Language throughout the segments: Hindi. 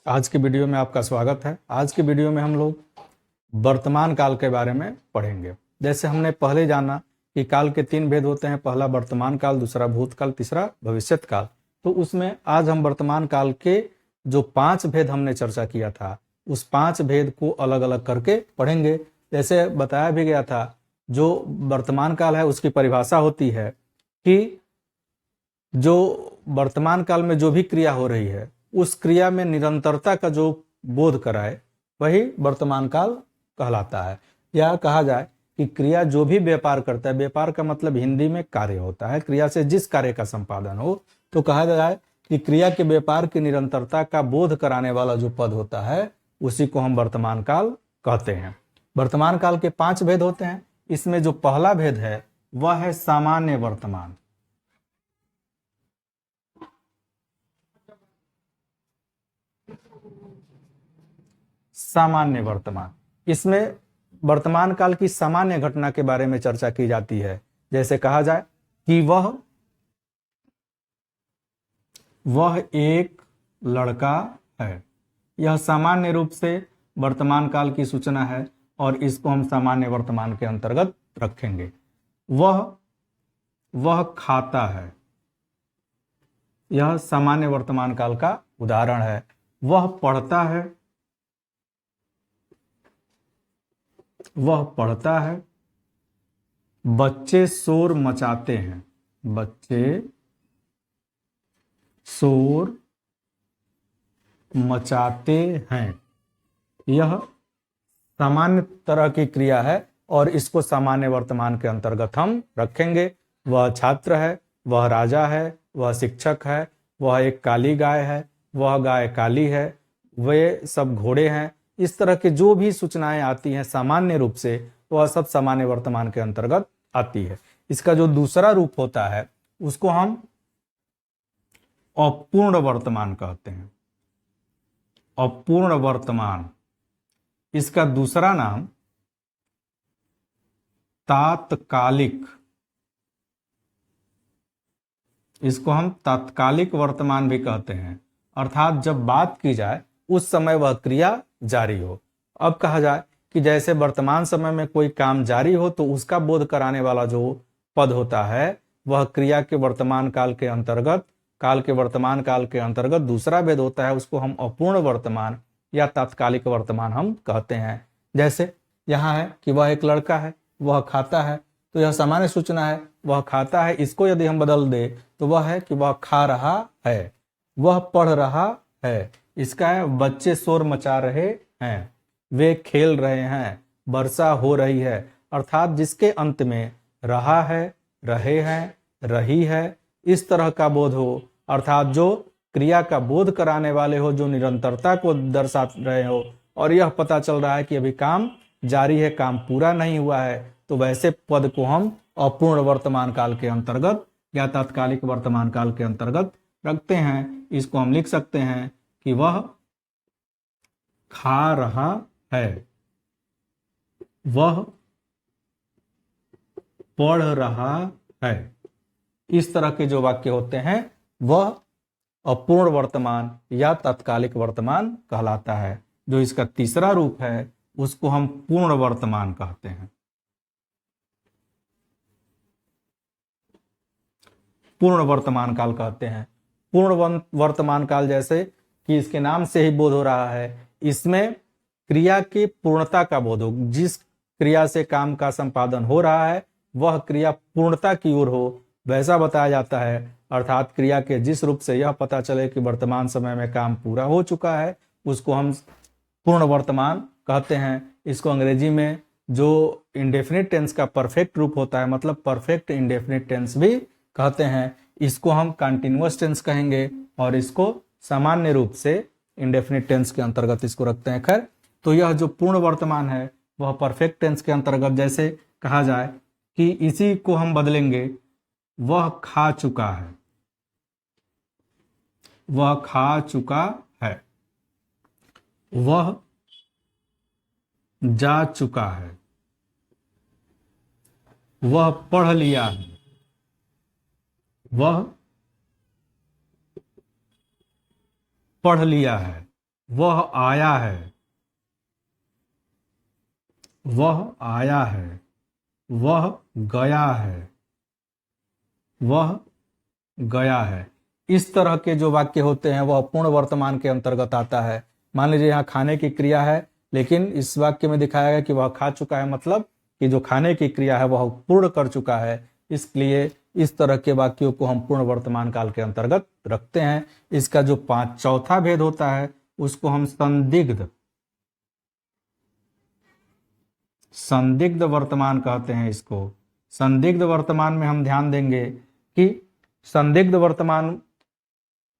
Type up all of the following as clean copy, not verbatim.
आज की वीडियो में आपका स्वागत है। आज की वीडियो में हम लोग वर्तमान काल के बारे में पढ़ेंगे। जैसे हमने पहले जाना कि काल के 3 भेद होते हैं, पहला वर्तमान काल, दूसरा भूतकाल, तीसरा भविष्यत काल। तो उसमें आज हम वर्तमान काल के जो 5 भेद हमने चर्चा किया था, उस 5 भेद को अलग अलग करके पढ़ेंगे। जैसे बताया भी गया था, जो वर्तमान काल है उसकी परिभाषा होती है कि जो वर्तमान काल में जो भी क्रिया हो रही है उस क्रिया में निरंतरता का जो बोध कराए वही वर्तमान काल कहलाता है। या कहा जाए कि क्रिया जो भी व्यापार करता है, व्यापार का मतलब हिंदी में कार्य होता है, क्रिया से जिस कार्य का संपादन हो, तो कहा जाए कि क्रिया के व्यापार की निरंतरता का बोध कराने वाला जो पद होता है उसी को हम वर्तमान काल कहते हैं। वर्तमान काल के 5 भेद होते हैं। इसमें जो पहला भेद है वह है सामान्य वर्तमान। सामान्य वर्तमान, इसमें वर्तमान काल की सामान्य घटना के बारे में चर्चा की जाती है। जैसे कहा जाए कि वह एक लड़का है। यह सामान्य रूप से वर्तमान काल की सूचना है और इसको हम सामान्य वर्तमान के अंतर्गत रखेंगे। वह खाता है, यह सामान्य वर्तमान काल का उदाहरण है। वह पढ़ता है, वह पढ़ता है। बच्चे शोर मचाते हैं, बच्चे शोर मचाते हैं। यह सामान्य तरह की क्रिया है और इसको सामान्य वर्तमान के अंतर्गत हम रखेंगे। वह छात्र है, वह राजा है, वह शिक्षक है, वह एक काली गाय है, वह गाय काली है, वे सब घोड़े हैं। इस तरह की जो भी सूचनाएं आती हैं सामान्य रूप से, वह सब सामान्य वर्तमान के अंतर्गत आती है। इसका जो दूसरा रूप होता है उसको हम अपूर्ण वर्तमान कहते हैं। अपूर्ण वर्तमान, इसका दूसरा नाम तात्कालिक, इसको हम तात्कालिक वर्तमान भी कहते हैं। अर्थात जब बात की जाए उस समय वह क्रिया जारी हो। अब कहा जाए कि जैसे वर्तमान समय में कोई काम जारी हो तो उसका बोध कराने वाला जो पद होता है वह क्रिया के वर्तमान काल के अंतर्गत, काल के वर्तमान काल के अंतर्गत दूसरा भेद होता है, उसको हम अपूर्ण वर्तमान या तात्कालिक वर्तमान हम कहते हैं। जैसे यहाँ है कि वह एक लड़का है, वह खाता है, तो यह सामान्य सूचना है, वह खाता है। इसको यदि हम बदल दे तो वह है कि वह खा रहा है। वह पढ़ रहा है, इसका है बच्चे शोर मचा रहे हैं, वे खेल रहे हैं, वर्षा हो रही है। अर्थात जिसके अंत में रहा है, रहे हैं, रही है, इस तरह का बोध हो, अर्थात जो क्रिया का बोध कराने वाले हो, जो निरंतरता को दर्शा रहे हो और यह पता चल रहा है कि अभी काम जारी है, काम पूरा नहीं हुआ है, तो वैसे पद को हम अपूर्ण वर्तमान काल के अंतर्गत या तात्कालिक वर्तमान काल के अंतर्गत रखते हैं। इसको हम लिख सकते हैं कि वह खा रहा है, वह पढ़ रहा है। इस तरह के जो वाक्य होते हैं वह अपूर्ण वर्तमान या तात्कालिक वर्तमान कहलाता है। जो इसका तीसरा रूप है उसको हम पूर्ण वर्तमान कहते हैं। पूर्ण वर्तमान काल कहते हैं। पूर्ण वर्तमान काल, जैसे कि इसके नाम से ही बोध हो रहा है, इसमें क्रिया की पूर्णता का बोध हो। जिस क्रिया से काम का संपादन हो रहा है वह क्रिया पूर्णता की ओर हो, वैसा बताया जाता है। अर्थात क्रिया के जिस रूप से यह पता चले कि वर्तमान समय में काम पूरा हो चुका है उसको हम पूर्ण वर्तमान कहते हैं। इसको अंग्रेजी में जो इंडेफिनिट टेंस का परफेक्ट रूप होता है, मतलब परफेक्ट इंडेफिनिट टेंस भी कहते हैं, इसको हम कंटिन्यूअस टेंस कहेंगे और इसको सामान्य रूप से इंडेफिनिट टेंस के अंतर्गत इसको रखते हैं। खैर, तो यह जो पूर्ण वर्तमान है वह परफेक्ट टेंस के अंतर्गत, जैसे कहा जाए कि इसी को हम बदलेंगे, वह खा चुका है, वह खा चुका है, वह जा चुका है, वह पढ़ लिया है, वह पढ़ लिया है। वह आया है, वह आया है, वह गया है, वह गया है। इस तरह के जो वाक्य होते हैं वह पूर्ण वर्तमान के अंतर्गत आता है। मान लीजिए यहाँ खाने की क्रिया है, लेकिन इस वाक्य में दिखाया गया कि वह खा चुका है, मतलब कि जो खाने की क्रिया है वह पूर्ण कर चुका है। इसलिए इस तरह के वाक्यों को हम पूर्ण वर्तमान काल के अंतर्गत रखते हैं। इसका जो चौथा भेद होता है उसको हम संदिग्ध वर्तमान कहते हैं। इसको संदिग्ध वर्तमान में हम ध्यान देंगे कि संदिग्ध वर्तमान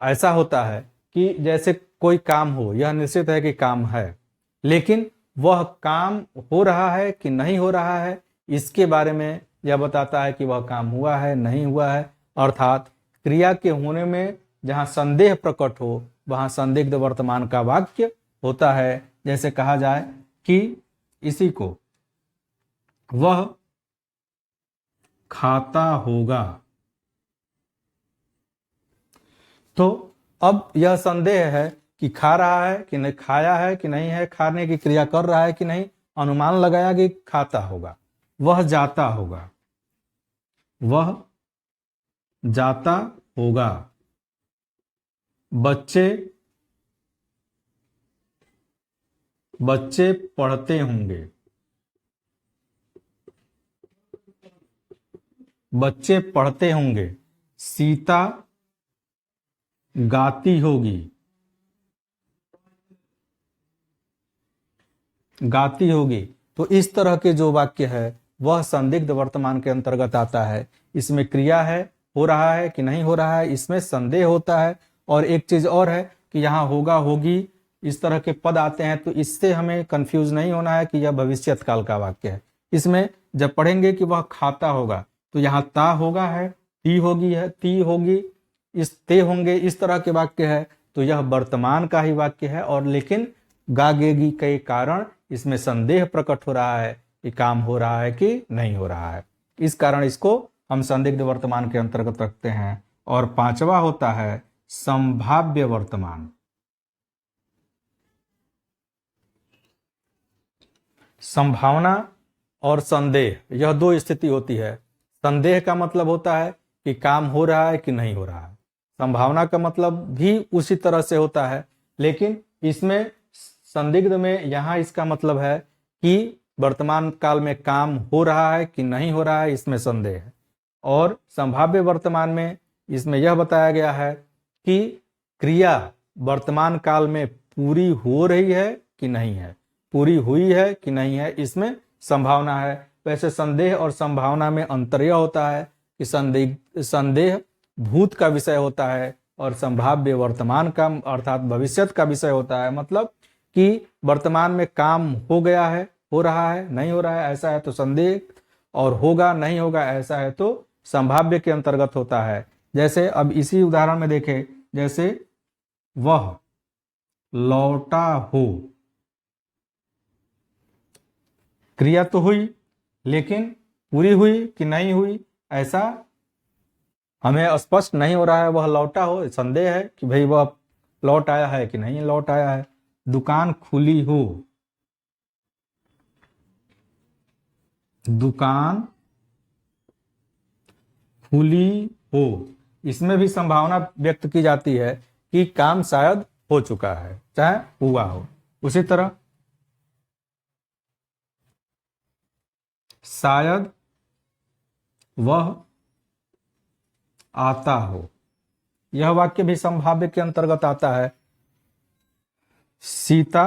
ऐसा होता है कि जैसे कोई काम हो, यह निश्चित है कि काम है, लेकिन वह काम हो रहा है कि नहीं हो रहा है इसके बारे में यह बताता है कि वह काम हुआ है नहीं हुआ है। अर्थात क्रिया के होने में जहां संदेह प्रकट हो वहां संदिग्ध वर्तमान का वाक्य होता है। जैसे कहा जाए कि इसी को वह खाता होगा, तो अब यह संदेह है कि खा रहा है कि नहीं, खाया है कि नहीं है, खाने की क्रिया कर रहा है कि नहीं, अनुमान लगाया कि खाता होगा। वह जाता होगा, वह जाता होगा। बच्चे पढ़ते होंगे, बच्चे पढ़ते होंगे। सीता गाती होगी, गाती होगी। तो इस तरह के जो वाक्य है वह संदिग्ध वर्तमान के अंतर्गत आता है। इसमें क्रिया है, हो रहा है कि नहीं हो रहा है, इसमें संदेह होता है। और एक चीज और है कि यहाँ होगा, होगी, इस तरह के पद आते हैं, तो इससे हमें कंफ्यूज नहीं होना है कि यह भविष्यत काल का वाक्य है। इसमें जब पढ़ेंगे कि वह खाता होगा तो यहाँ ता होगा है, ती होगी है, ती होगी, इस ते होंगे, इस तरह के वाक्य है। तो यह वर्तमान का ही वाक्य है। और लेकिन गागेगी के कारण इसमें संदेह प्रकट हो रहा है कि काम हो रहा है कि नहीं हो रहा है। इस कारण इसको हम संदिग्ध वर्तमान के अंतर्गत रखते हैं। और पांचवा होता है संभाव्य वर्तमान। संभावना और संदेह, यह दो स्थिति होती है। संदेह का मतलब होता है कि काम हो रहा है कि नहीं हो रहा है। संभावना का मतलब भी उसी तरह से होता है, लेकिन इसमें संदिग्ध में यहां इसका मतलब है कि वर्तमान काल में काम हो रहा है कि नहीं हो रहा है, इसमें संदेह है। और संभाव्य वर्तमान में इसमें यह बताया गया है कि क्रिया वर्तमान काल में पूरी हो रही है कि नहीं है, पूरी हुई है कि नहीं है, इसमें संभावना है। वैसे संदेह और संभावना में अंतर यह होता है कि संदेह भूत का विषय होता है और संभाव्य वर्तमान का अर्थात भविष्यत का विषय होता है। मतलब कि वर्तमान में काम हो गया है, हो रहा है, नहीं हो रहा है, ऐसा है तो संदेह, और होगा नहीं होगा ऐसा है तो संभाव्य के अंतर्गत होता है। जैसे अब इसी उदाहरण में देखें, जैसे वह लौटा हो, क्रिया तो हुई लेकिन पूरी हुई कि नहीं हुई ऐसा हमें स्पष्ट नहीं हो रहा है। वह लौटा हो, संदेह है कि भाई वह लौट आया है कि नहीं लौट आया है। दुकान खुली हो, दुकान खुली हो, इसमें भी संभावना व्यक्त की जाती है कि काम शायद हो चुका है चाहे हुआ हो। उसी तरह शायद वह आता हो, यह वाक्य भी संभाव्य के अंतर्गत आता है। सीता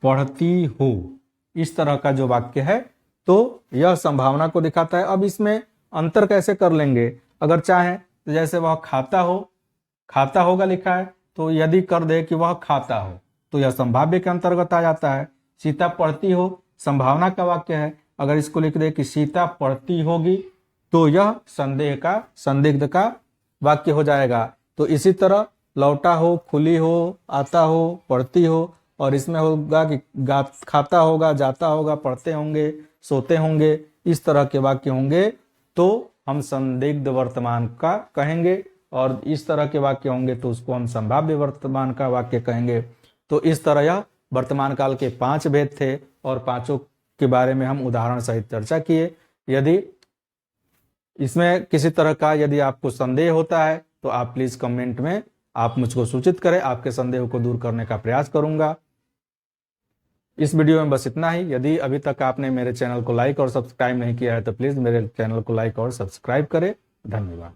पढ़ती हो, इस तरह का जो वाक्य है तो यह संभावना को दिखाता है। अब इसमें अंतर कैसे कर लेंगे, अगर चाहें तो जैसे वह खाता हो, खाता होगा लिखा है, तो यदि कर दे कि वह खाता हो तो यह संभाव्य के अंतर्गत आ जाता है। सीता पढ़ती हो संभावना का वाक्य है, अगर इसको लिख दे कि सीता पढ़ती होगी तो यह संदेह का, संदिग्ध का वाक्य हो जाएगा। तो इसी तरह लौटा हो, खुली हो, आता हो, पढ़ती हो, और इसमें होगा कि खाता होगा, जाता होगा, पढ़ते होंगे, सोते होंगे, इस तरह के वाक्य होंगे तो हम संदिग्ध वर्तमान का कहेंगे। और इस तरह के वाक्य होंगे तो उसको हम संभाव्य वर्तमान का वाक्य कहेंगे। तो इस तरह यह वर्तमान काल के 5 भेद थे और पांचों के बारे में हम उदाहरण सहित चर्चा किए। यदि इसमें किसी तरह का यदि आपको संदेह होता है तो आप प्लीज कमेंट में आप मुझको सूचित करें, आपके संदेह को दूर करने का प्रयास करूंगा। इस वीडियो में बस इतना ही। यदि अभी तक आपने मेरे चैनल को लाइक और सब्सक्राइब नहीं किया है तो प्लीज मेरे चैनल को लाइक और सब्सक्राइब करें। धन्यवाद।